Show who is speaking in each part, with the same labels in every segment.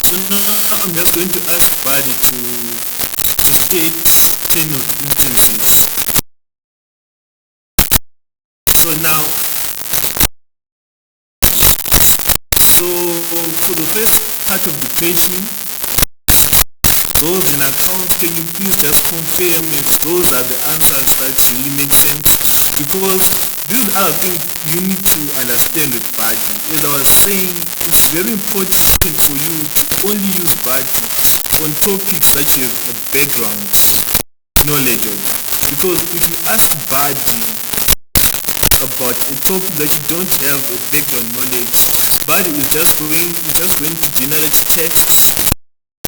Speaker 1: So now I'm just going to ask Buddy to state 10 of instances. So now, for the first part of the question, those in account, can you please just confirm if those are the answers that really make sense? Because these are things you need to understand with Buddy. As I was saying, it's very important for you to only use Buddy on topics such as a background knowledge of. Because if you ask Buddy about a topic that you don't have a background knowledge, Buddy is just going to generate text,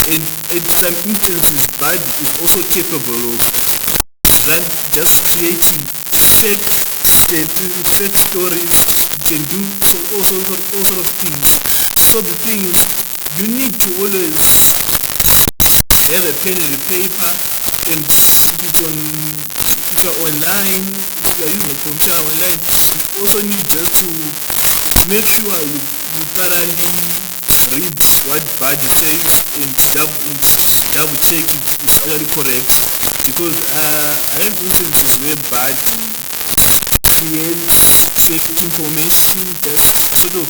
Speaker 1: and in some instances Buddy is also capable of just creating fake statements, fake stories. You can do all sort of things. So the thing is, you need to always have a pen and a paper, and if you're online, if you're using a computer online, you also need just to make sure you thoroughly read what Buddy says and double check it's actually correct. Because I have instances where Buddy creates fake information, just sort of,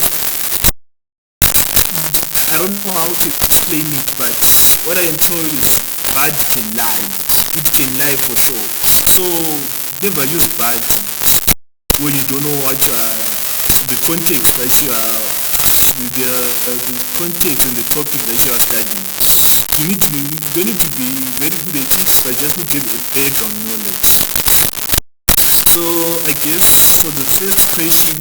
Speaker 1: I don't know how to explain it, but what I am told is Buddy can lie. It can lie for sure. So never use Buddy when you don't know what the context that you are, the context and the topic that you are studying. You don't need to be very good at it, but just need to have a background knowledge. So I guess for the first question,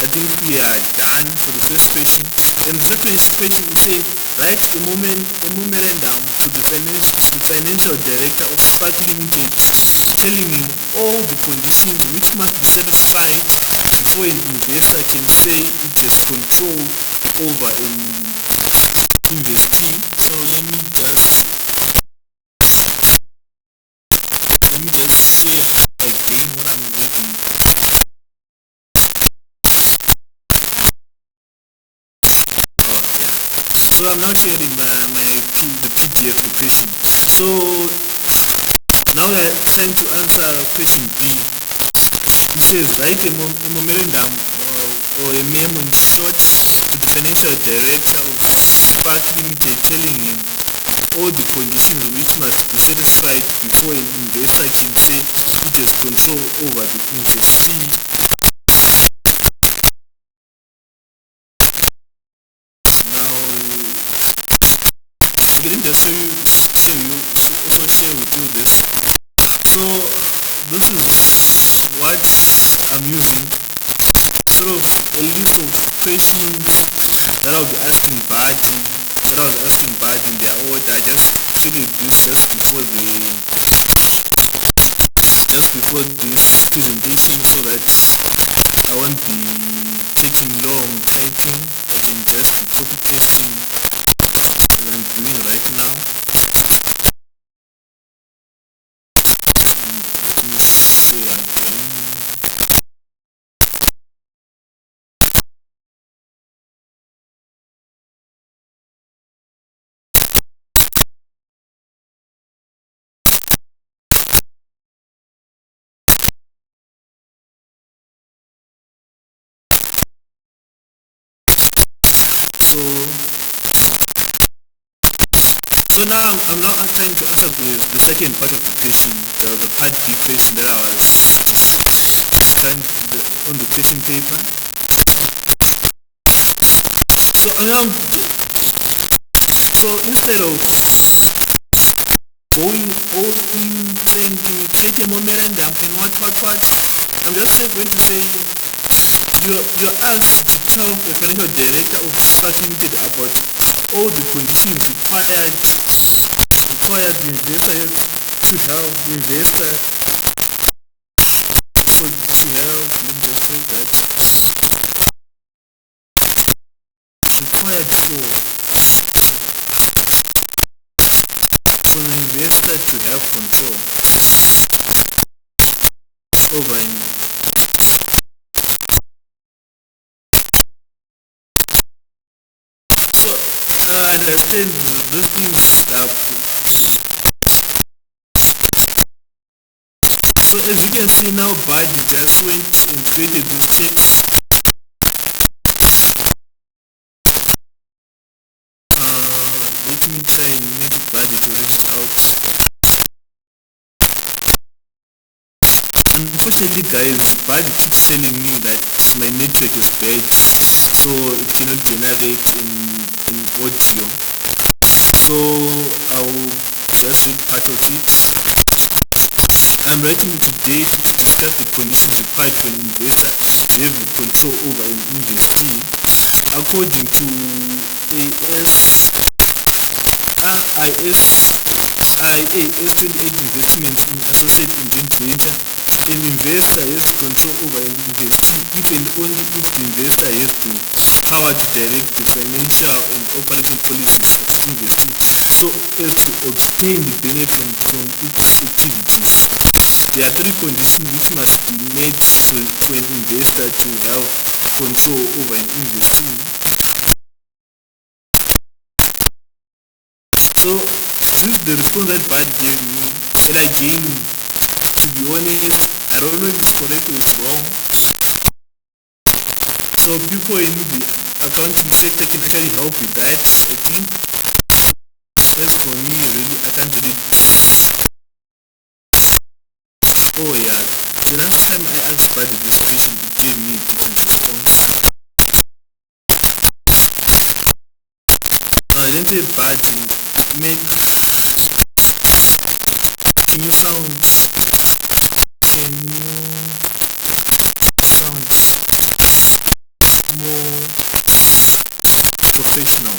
Speaker 1: I think we are done for the first question. And the second question said, write a memorandum to the financial director of Spark Limited, telling him all the conditions which must be satisfied before an investor can say it has control over an investee. So let me just share again what I'm reading. So I'm now sharing the PDF of the question. So now we are trying to answer question B. It says, write a memorandum or a memo in short to the financial director of Spark Limited, telling him all the conditions which must be satisfied before an investor can say it has control over the investee. Now, let me just share with you this. So this is what I'm using. Sort of a list of questions that I'll be asking Buddy. That I was asking Buddy in their order. I just created this just before this presentation, so that I won't be taking long typing. I can just be copy pasting as I'm doing right now. Let me see again. So now I'm now trying to answer the second part of the question, the part B question that I was just trying on the question paper. So instead of going all in saying, can you create a memorandum and what, I'm just going to say you're asked to tell the financial director of Spark Limited about all the conditions required the investor to help the investor to help, let me just say that, required for the investor to have control over an I understand those things stuff. So as you can see now, Bud just went and created those checks. Let me try and make Bud to reach out. Unfortunately guys, Bud keeps telling me that my network is bad, so it cannot generate in audio. So I'll just read part of it. I'm writing today to discuss the conditions required for an investor to have control over an investee. According to IAS 28 Investments in Associate Engine Data, an investor has control over an investee if and only if the investor has the power to direct the financial and operating policies of the investee so as to obtain the benefit from its activities. There are three conditions which must be met for an investor to have control over an investee. So this is the response that Bud gave me, and again, to be honest, I don't know if it's correct or it's wrong. So people in the accounting sector can actually help with that, I think. As for me, really, I can't read. Oh yeah, the last time I asked Bud this question, it gave me a different response. Let's say Bud, make, can you sound more professional?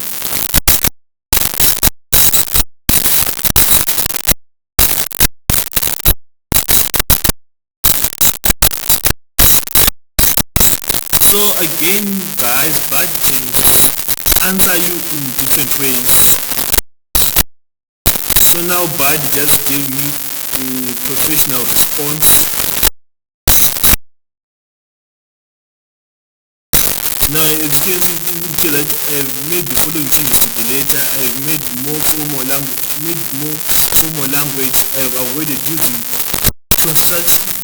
Speaker 1: So again guys, Bud can answer you in different ways. So now Bud just gave me a professional response. Now as you can see, it shows that I have made the following changes to the letter. I have made more formal language. I have avoided using constructions.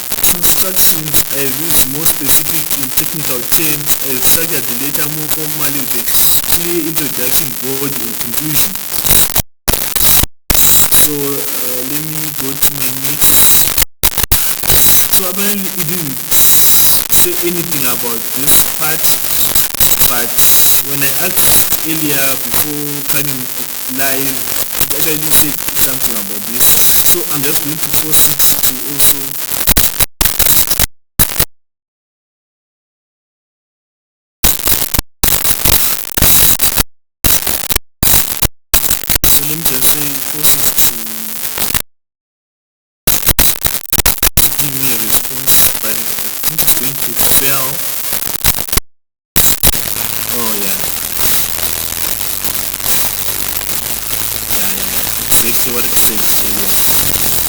Speaker 1: I have used more specific and technical terms. I have structured the letter more formally with a clear introduction, body and conclusion. So let me go to my notes. So apparently it didn't say anything about this part, but when I asked earlier before coming live, it actually said something about this. So I'm just going to post it to also let me just say post it to give me a response, but I think it's going to fail. Oh yeah. Let's see what it says earlier.